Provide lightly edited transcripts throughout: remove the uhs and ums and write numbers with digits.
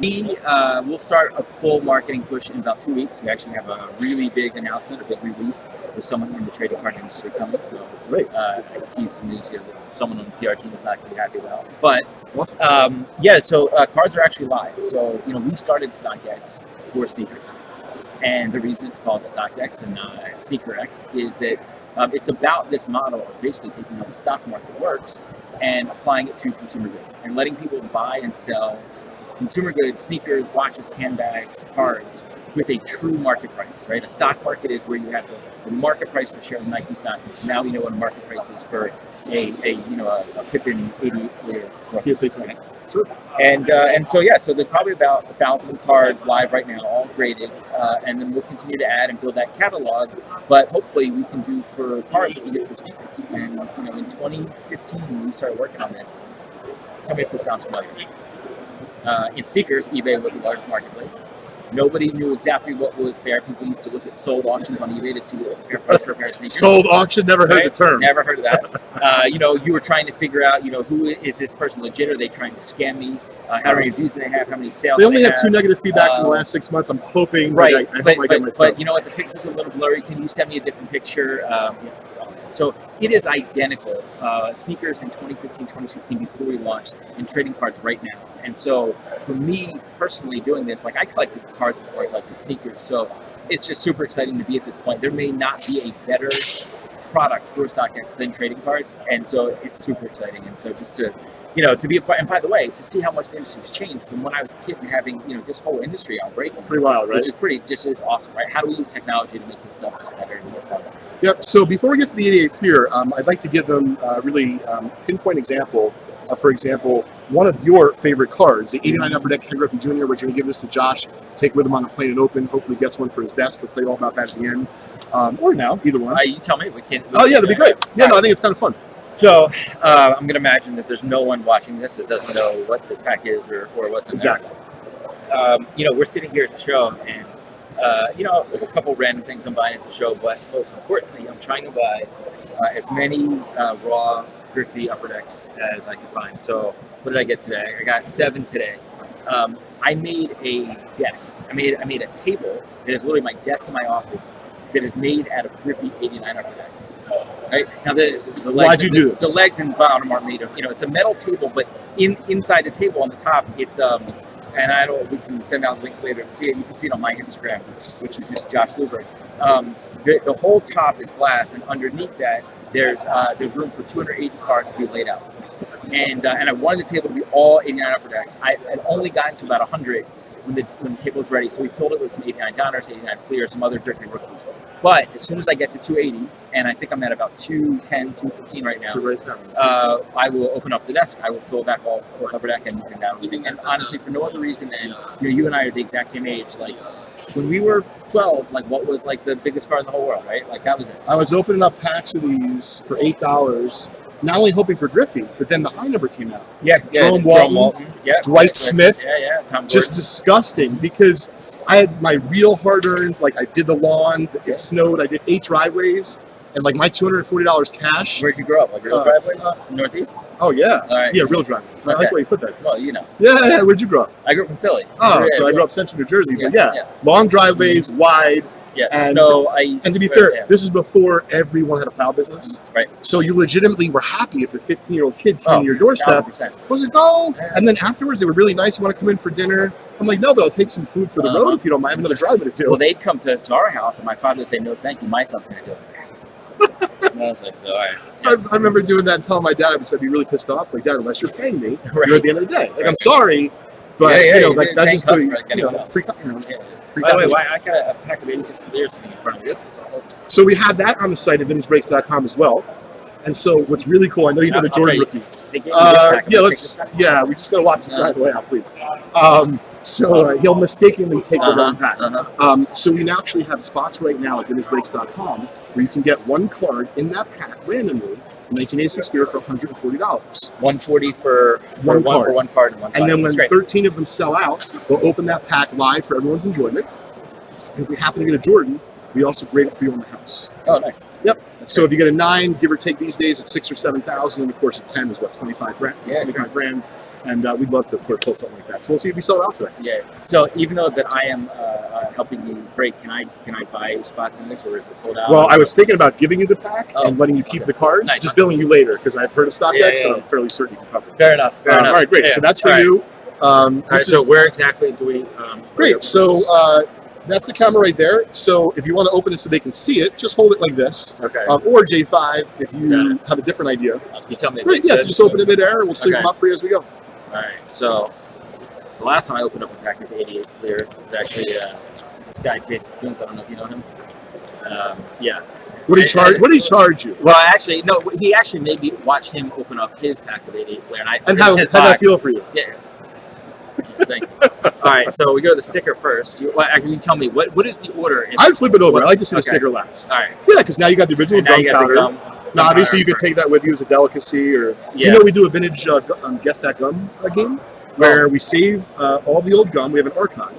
We'll start a full marketing push in about 2 weeks. We actually have a really big announcement, a big release with someone in the trading card industry coming. So Great. I tease some news here that someone on the PR team is not going to be happy about. But Awesome. so cards are actually live. So we started StockX for sneakers, and the reason it's called StockX and SneakerX is that it's about this model of basically taking how the stock market works and applying it to consumer goods and letting people buy and sell consumer goods, sneakers, watches, handbags, cards with a true market price, right? A stock market is where you have the market price for share of Nike stock. And so now we know what a market price is for a Pippin 88 Fleer. PSA 10. Sure. And so there's probably about 1,000 cards live right now, all graded, and then we'll continue to add and build that catalog. But hopefully we can do for cards what we did for sneakers. And in 2015 when we started working on this, tell me if this sounds familiar. In sneakers, eBay was the largest marketplace. Nobody knew exactly what was fair. People used to look at sold auctions on eBay to see what was a fair price for a pair of sneakers. Sold auction, never heard the term. Never heard of that. You were trying to figure out, who is this person legit? Are they trying to scam me? How many reviews do they have? How many sales? They only have 2 negative feedbacks in the last 6 months. I'm hoping. Right. I hope I get my stuff. But you know what? The picture's a little blurry. Can you send me a different picture? So it is identical. Sneakers in 2015, 2016, before we launched, and trading cards right now. And so for me personally doing this, I collected cards before I collected sneakers. So it's just super exciting to be at this point. There may not be a better product for StockX than trading cards, and so it's super exciting. And so just to be a part, and by the way, to see how much the industry's changed from when I was a kid and having this whole industry outbreaking, pretty wild, right? Which is awesome, right? How do we use technology to make this stuff just better and more fun? Yep. So before we get to the 88 Fleer, I'd like to give them a really pinpoint example. For example, one of your favorite cards, the 89 Upper Deck Ken Griffey Jr. We're going to give this to Josh, take with him on a plane and open. Hopefully gets one for his desk. We'll tell you all about that at the end. Or now, either one. You tell me. We can. Oh, yeah, that'd be great. Yeah, no, I think it's kind of fun. So I'm going to imagine that there's no one watching this that doesn't know what this pack is or what's in there. Exactly. We're sitting here at the show, and there's a couple random things I'm buying at the show, but most importantly, I'm trying to buy as many raw Griffey Upper Decks as I can find. So what did I get today? I got 7 today. I made a desk. I made a table that is literally my desk in my office that is made out of Griffey 89 Upper Decks. Right now, the legs. Why'd you do this? The legs and bottom are made of. It's a metal table, but inside the table on the top, it's and we can send out links later to see it. You can see it on my Instagram, which is just Josh Luberg. The whole top is glass, and underneath that, there's room for 280 cards to be laid out. And I wanted the table to be all 89 Upper Decks. I had only gotten to about 100 when the table was ready, so we filled it with some 89 Donners, 89 Fleer, some other Griffey rookies. But as soon as I get to 280, and I think I'm at about 210, 215 right now, I will open up the desk. I will fill back all Upper Deck and down everything. And honestly, for no other reason than you and I are the exact same age. When we were 12, what was the biggest card in the whole world, right? That was it. I was opening up packs of these for $8, not only hoping for Griffey, but then the high number came out. Yeah. Jerome Walton, Dwight Smith. Yeah, Tom Gordon. Just disgusting, because I had my real hard-earned, I did the lawn, it snowed, I did 8 driveways, and my $240 cash. Where'd you grow up? Real driveways? Northeast? Oh, yeah. Right. Yeah, real driveways. Okay. I like where you put that. Well, Yeah, where'd you grow up? I grew up in Philly. Oh, so I grew up central New Jersey, but long driveways, wide. Yeah, and, snow, ice. And to be fair, this is before everyone had a plow business. Right. So you legitimately were happy if a 15-year-old kid came to your doorstep. 1,000%. Was it go? Yeah. And then afterwards, they were really nice. You want to come in for dinner? I'm like, no, but I'll take some food for the road if you don't mind. I have another driveway to do. Well, they'd come to our house, and my father would say, no, thank you. My son's going to do it. And I was like, so, all right. Yeah. I remember doing that and telling my dad, I'd be really pissed off. Dad, unless you're paying me, you're at the end of the day. I'm sorry, but, that's just the, By the way, I got a pack of 86 Fleers sitting in front of me. So we have that on the site at vintagebreaks.com as well. And so what's really cool, I know you know the Jordan rookie. We just got to watch this guy way out, please. He'll mistakenly take the wrong pack. So we now actually have spots right now at vintagebreaks.com where you can get one card in that pack randomly, 1986 Fleer, for $140. $140 for one card and one side. And then when 13 of them sell out, we'll open that pack live for everyone's enjoyment. If we happen to get a Jordan, we also grade it for you on the house. Oh, nice. Yep. So if you get a 9, give or take these days, it's 6,000 or 7,000. And of course, a 10 is what, 25 grand? Yeah, 25 grand. And we'd love to pull something like that. So we'll see if we sell it out today. Yeah. So even though that I am helping you break, can I buy spots in this, or is it sold out? Well, I was thinking about giving you the pack Oh, and letting you keep okay. the cards, Nice. just billing you later because I've heard of StockX, Yeah, so yeah. I'm fairly certain you can cover it. Fair enough. Fair enough. All right, great. Yeah. So that's for All right. you. All right. So where exactly do we? Great. So that's the camera right there. So if you want to open it so they can see it, just hold it like this. Okay. Or J5 if Got you it. have a different idea. You tell me. Great. Yes. Just open it midair, and we'll sleep Okay. them up for you as we go. All right. So the last time I opened up a pack of 88 Fleer, it's actually this guy Jason Coons. I don't know if you know him. Yeah. What do you charge? What do you charge you? Well, actually, no. He actually made me watch him open up his pack of 88 Fleer, and I said, And how that feel for you? Yeah. Thank you. All right, so we go to the sticker first. Actually, you tell me what is the order? I'd flip it over. What- I like to see the okay. sticker last. All right. Yeah, because now you got the original And now you got the gunpowder. Now, obviously, you could take that with you as a delicacy, or you know, we do a vintage guess that gum game where we save all the old gum. We have an archive,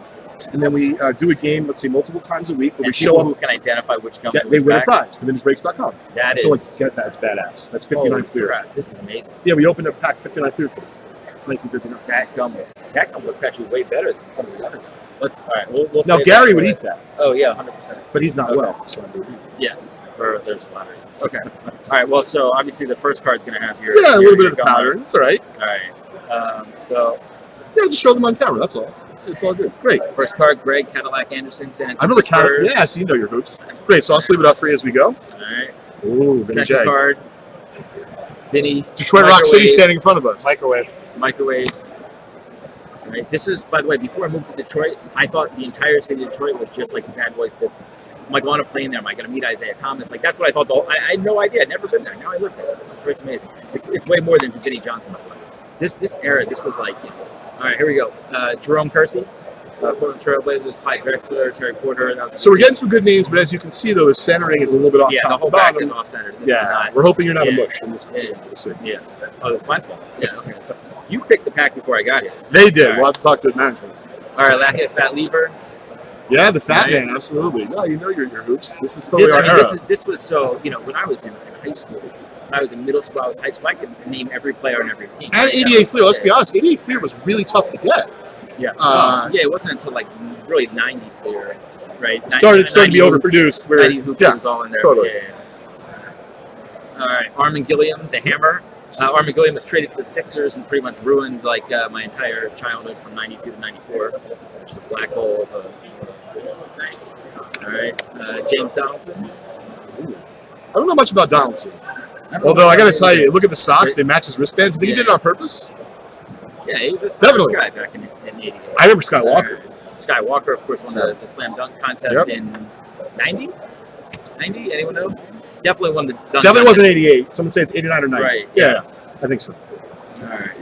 and then we do a game. Let's say multiple times a week where we show who up. can identify which gum. They win a prize to vintagebreaks.com. That So is. like, get that. It's badass. That's 59 Fleer. Crap, this is amazing. Yeah, we opened up pack 59 Fleer today. 1959. That gum looks actually way better than some of the other gums. Let's. All right. We'll Now save Gary that would for- eat that, Oh yeah, 100%. but he's not Okay. well. So Yeah. There's a lot of reasons. Okay. All right. Well, so obviously the first card's gonna have your. yeah, a little bit your of the gum powder. on it. It's all right. All right. So Yeah, just show them on camera. That's all. It's all good. Great. first card, Greg Cadillac Anderson. San I remember Antonio Spurs. Yeah, so you know your hoops. Great. So I'll sleeve it up for you as we go. All right. Ooh, Vinny Second J. card, Vinny. Detroit Rock City Microwave. standing in front of us. Microwave. All right. This is, by the way, before I moved to Detroit, I thought the entire city of Detroit was just like the Bad Boys Pistons. Am I going to play in there? Am I going to meet Isaiah Thomas? Like, that's what I thought. I had no idea. I'd never been there. Now I live there. Detroit's amazing. It's way more than Vinny Johnson. By the way. This era, this was like, you know. All right, here we go. Jerome Kersey, Portland Trailblazers, Clyde Drexler, Terry Porter. That was So we're getting some good names, but as you can see, though, the centering is a little bit off yeah, top the whole and back bottom. is off-centered. This Yeah, is not, we're hoping you're not a yeah. mush in this one. Yeah. We'll see. Yeah. Oh, that's my fault. Yeah, okay. You picked the pack before I got here. They did. All We'll right, have to talk to the manager. All right, Lackett, Fat Lever. Yeah, the fat Right. man, absolutely. No, you know your hoops. This is totally This, I our mean, era. this was so, you know, when I was in high school, when I was in middle school, I was in high school, I could name every player on every team. And That 88 was Fleer, let's it. be honest, 88 Fleer was really tough to get. Yeah. Yeah, it wasn't until like really 90 Fleer, right? It started to be 90 hoops, overproduced. Where, 90 hoops yeah, was all in there. totally. Yeah. All right, Armin Gilliam, the Hammer. Armin Gilliam was traded to the Sixers and pretty much ruined like my entire childhood from 92 to 94. Just a black hole of a... All right, James Donaldson. I don't know much about Donaldson. Although I got to tell you, look at the socks. They match his wristbands. Do you think he did it on purpose? Yeah, he was a stylish Definitely. guy back in 88. I remember Skywalker. Skywalker, of course, won the slam dunk contest in 90? 90? Anyone know? Definitely won the dunk. Definitely wasn't 88. Someone say it's 89 or 90. Right, Yeah, I think so. All right.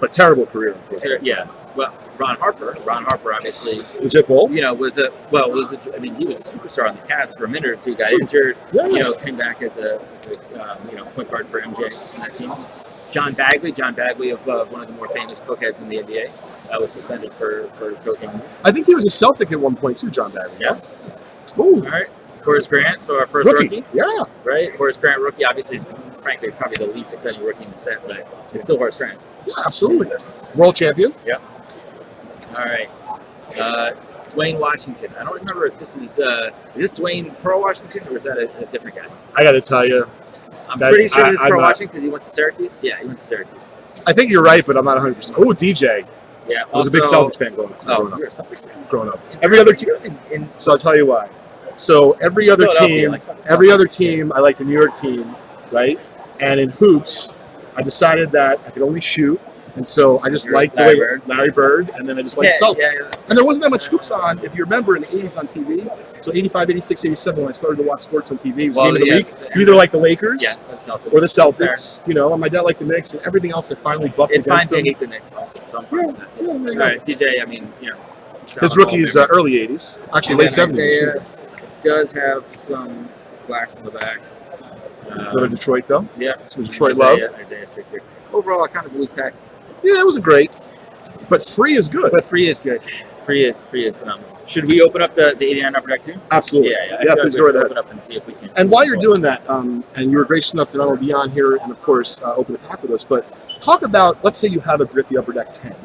But terrible career, unfortunately. Yeah. Well, Ron Harper, obviously, Legit bowl. you know, he was a superstar on the Cavs for a minute or two. Got injured, Yeah. you know, came back as a point guard for MJ on that team. John Bagley of one of the more famous cokeheads in the NBA, was suspended for cocaine use. I think he was a Celtic at one point too, John Bagley. Yeah. Ooh, All right. Horace Grant, so our first rookie. Yeah. Right? Horace Grant, rookie. Obviously, frankly, it's probably the least exciting rookie in the set, but it's still Horace Grant. Yeah, absolutely. World champion. All right. Dwayne Washington. I don't remember if this is this Dwayne Pearl Washington or is that a different guy? I got to tell you, I'm That- pretty sure it's I'm Pearl not- Washington because he went to Syracuse. Yeah, he went to Syracuse. I think you're right, but I'm not 100%. Oh, DJ. Yeah. I was a big Celtics fan growing Oh, up. you're a Celtics fan. Growing up. Every other team. In So I'll tell you why. So every other Philadelphia, team, like the every other Celtics. team, I like the New York team, right? And in hoops, I decided that I could only shoot, and so I just You're liked the Larry way Bird. Larry Bird, and then I just liked the Celtics. Yeah. And there wasn't that much hoops on, if you remember, in the 80s on TV. So 85, 86, 87, when I started to watch sports on TV, it was Well, game of the yeah, week. You either like the Lakers Yeah, that's Celtics. or the Celtics, you know, and my dad liked the Knicks, and everything else I finally bucked It's fine against to them. hate the Knicks also, so I'm fine with that. Yeah, there you All go. right, TJ, I mean, you know. His rookie is early 80s, actually late 70s. excuse me. Does have some blacks on the back. Another Detroit, though. Yeah. Some Detroit love. Isaiah sticker. Overall, kind of a weak pack. Yeah, it wasn't great, but free is good. But free is good. Free is phenomenal. Should we open up the 89 upper deck too? Absolutely. Yeah. I Yeah, feel like please we go should right open ahead. up and see if we can. And while you're doing that, and you were gracious enough to not only be on here and, of course, open a pack with us, but Talk about, let's say you have a Griffey Upper Deck 10,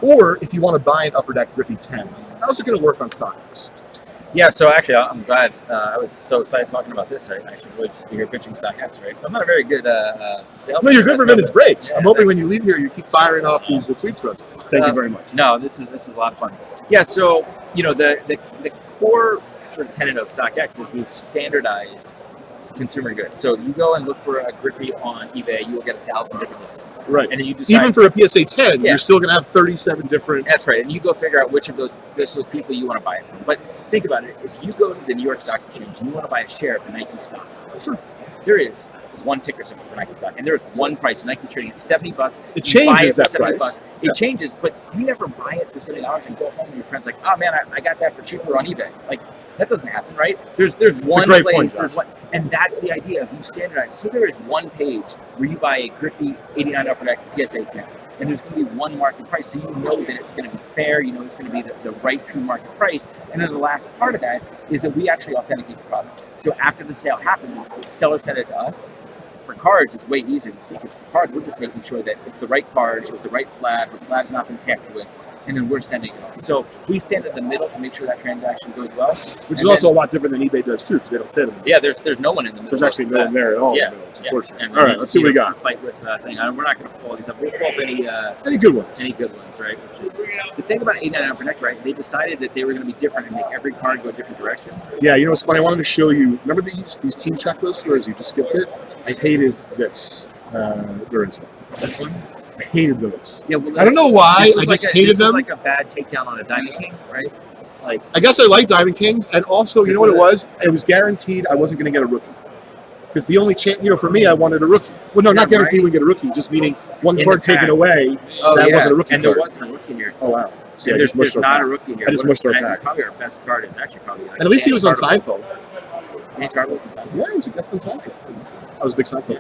or if you want to buy an Upper Deck Griffey 10, how's it going to work on StockX? Yeah, so actually, I'm glad. I was so excited talking about this. Right? I should really just be here pitching StockX, right? I'm not a very good sales. No, you're good for minutes breaks. Yeah, I'm hoping when you leave here, you keep firing off these tweets for us. Thank you very much. No, this is a lot of fun. Yeah, so the core sort of tenet of StockX is we've standardized consumer goods. So you go and look for a Griffey on eBay, you will get 1,000 different listings. Right. And then you decide. Even for a PSA 10, you're still going to have 37 different. That's right. And you go figure out which of those people you want to buy it from. But think about it. If you go to the New York Stock Exchange and you want to buy a share of the Nike stock, sure, there is one ticker symbol for Nike stock, and there is one price. Nike's trading at $70. It changes that $70. price. It changes, but you never buy it for $70 and go home and your friend's like, oh man, I got that for cheaper on eBay. Like, that doesn't happen, right? There's one place, there's one, and that's the idea of you standardize. So there is one page where you buy a Griffey 89 Upper Deck PSA 10, and there's going to be one market price, so you know that it's going to be fair, you know it's going to be the right true market price, and then the last part of that is that we actually authenticate the products. So after the sale happens, sellers send it to us. For cards, it's way easier to see, because for cards, we're just making sure that it's the right card, it's the right slab, the slab's not been tampered with, and then we're sending it on. So we stand at the middle to make sure that transaction goes well. Which is also a lot different than eBay does too, because they don't stand in the middle. Yeah, there's no one in the middle. There's actually no one there at all. Yeah, it's unfortunate. And all right, let's see what we got. Fight with thing. We're not going to pull these up. We'll pull up any good ones. Any good ones, right? Which is the thing about 89 Upper Deck, right? They decided that they were going to be different and make every card go a different direction. Yeah, you know what's funny? I wanted to show you. Remember these team checklists, whereas you just skipped it? I hated this. Where is it? This one? I hated those. Yeah, well, I don't know why. I just hated them. This was like a bad takedown on a Diamond King, right? Like, I guess I like Diamond Kings, and also, you know what it was? It was guaranteed I wasn't going to get a rookie. Because the only chance, for me, I wanted a rookie. Well, no, not guaranteed we get a rookie, just meaning one card taken away, that wasn't a rookie and card. there wasn't a rookie here. Oh, wow. So yeah, there's not a rookie here. I just mushed our pack. Probably our best card is actually probably like, and at least he was on Seinfeld. Danny Carver was on Seinfeld? Yeah, he was a guest on Seinfeld. I was a big Seinfeld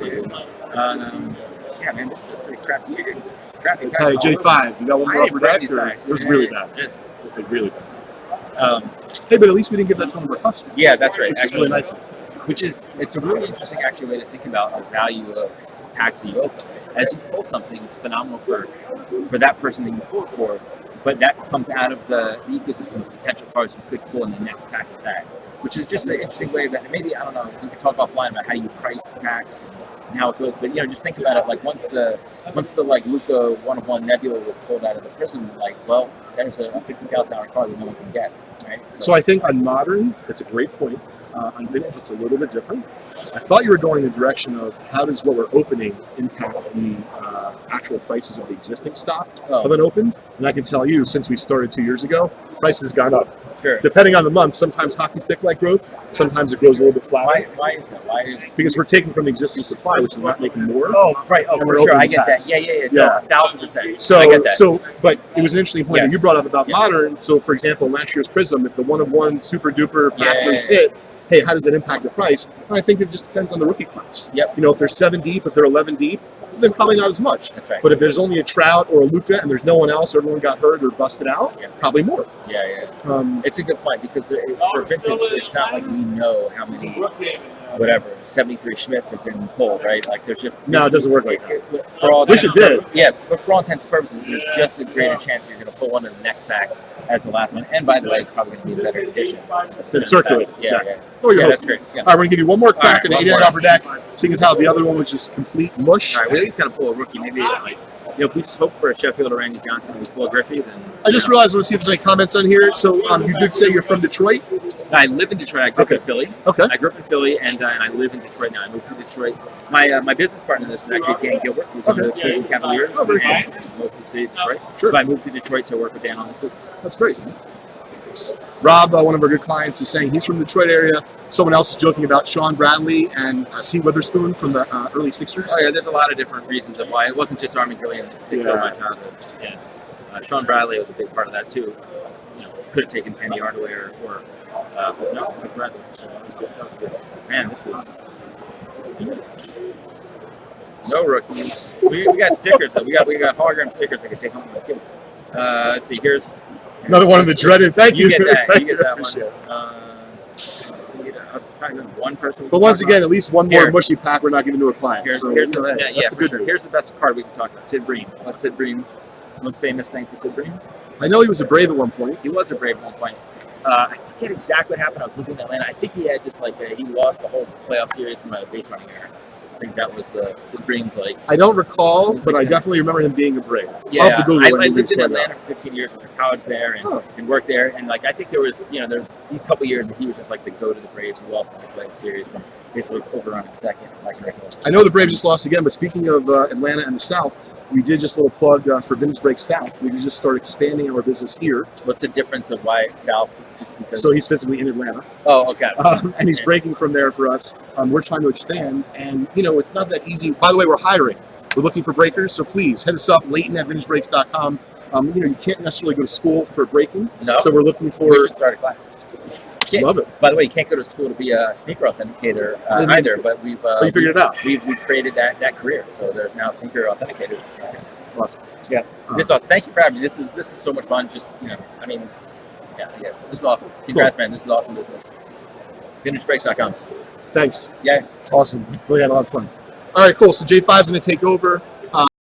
fan. Yeah, man, this is a pretty crappy year. It's crappy. I'll tell you, J5, you got one more Upper Deck? It was really bad. This is really bad. Hey, but at least we didn't give that to one of our customers. Yeah, that's right. Which is really nice. It's a really interesting actually way to think about the value of packs that you open. As you pull something, it's phenomenal for that person that you pull it for, but that comes out of the ecosystem of potential cards you could pull in the next pack of that, which is just an interesting way that maybe, I don't know, we could talk offline about how you price packs and how it goes, but just think about it, like once the like Luca 1-of-1 Nebula was pulled out of the prism, like, well, there's a $50,000 card that no one can get, right? So I think on Modern, that's a great point. On Vintage, it's a little bit different. I thought you were going in the direction of how does what we're opening impact the actual prices of the existing stock of an opened. And I can tell you, since we started 2 years ago, price has gone up. Sure. Depending on the month, sometimes hockey stick-like growth, sometimes it grows a little bit flatter. Why is that? Because we're taking from the existing supply, which is not making more. Oh, right. Oh, for sure. I get that. Yeah. No, 1,000%. So, I get that. But it was an interesting point that you brought up about Modern. So, for example, last year's Prism, if the 1-of-1 super duper factors hit, hey, how does that impact the price? And I think it just depends on the rookie class. Yep. If they're 7 deep, if they're 11 deep, then probably not as much. That's right. But if there's only a Trout or a Luca and there's no one else, or everyone got hurt or busted out, probably more. Yeah. It's a good point, because for vintage, it's not like we know how many, 73 Schmitz have been pulled, right? Like, there's just... No, it doesn't work like that. For all Wish it did. Yeah, but for all intents and purposes, there's just a greater chance you're going to pull one in the next pack as the last one. And by the way, it's probably going to be a better edition. It's circulated. Yeah. That's great. Yeah. All right, we're going to give you one more crack at the 89 Upper Deck, seeing as how the other one was just complete mush. All right, we at least got to pull a rookie. Maybe, if we just hope for a Sheffield or Randy Johnson and we pull a Griffey, then... I just realized I want to see if there's any comments on here. So you did say you're from Detroit? I live in Detroit. I grew up in Philly. Okay. I grew up in Philly, and I live in Detroit now. I moved to Detroit. My business partner in this is actually Dan Gilbert, who's on the Cleveland Cavaliers and most of the city of Detroit. Sure. So I moved to Detroit to work with Dan on this business. That's great. Rob, one of our good clients, is saying he's from the Detroit area. Someone else is joking about Sean Bradley and C. Witherspoon from the early Sixers. Oh, yeah, there's a lot of different reasons of why. It wasn't just Army Gilliam that killed my childhood. Yeah. Sean Bradley was a big part of that, too. Could have taken Penny Hardaway but no, it took Bradley. So that's good. Man, this is no rookies. We got stickers, though. We got hologram stickers I can take home with the kids. Let's see, here's... Another one of the dreaded. Thank you. You get that. You get that one. talking to one person. But once again, at least one more Here. mushy pack we're not giving to a client. Here's, So here's you know, the, hey, yeah, that's the for good sure. news. Here's the best card we can talk about. Sid Bream. What's Sid Bream? Most famous thing for Sid Bream? I know he was a Brave at one point. He was a Brave at one point. I forget exactly what happened. I was living in Atlanta. I think he had just like he lost the whole playoff series from a base running error. I think that was the Sid Bream's like. I don't recall, He's but like I that. definitely remember him being a Brave. Yeah, I'll have to Google I it and lived in find out. Atlanta for 15 years. Went to college there and, Oh. and worked there. And like I think there was there's these couple years that he was just like the go to the Braves. He lost in the playoff series from basically overrunning second. Like I know the Braves just lost again, but speaking of Atlanta and the South, we did just a little plug for Vintage Break South. We just started expanding our business here. What's the difference of why South? Just because. So he's physically in Atlanta. Oh, okay. And he's breaking from there for us. We're trying to expand, and it's not that easy. By the way, we're hiring. We're looking for breakers, so please hit us up, Leighton at VintageBreaks.com. You can't necessarily go to school for breaking, No. so we're looking for. We should start a class. Love it. By the way, you can't go to school to be a sneaker authenticator either, but we've you figured it out. We've created that career. So there's now sneaker authenticators and sneakers. Awesome. Yeah. This is awesome. Thank you for having me. This is so much fun. Just I mean, yeah. This is awesome. Congrats, man. This is awesome business. VintageBreaks.com. Thanks. Yeah. It's awesome. Really had a lot of fun. All right, cool. So J5's going to take over.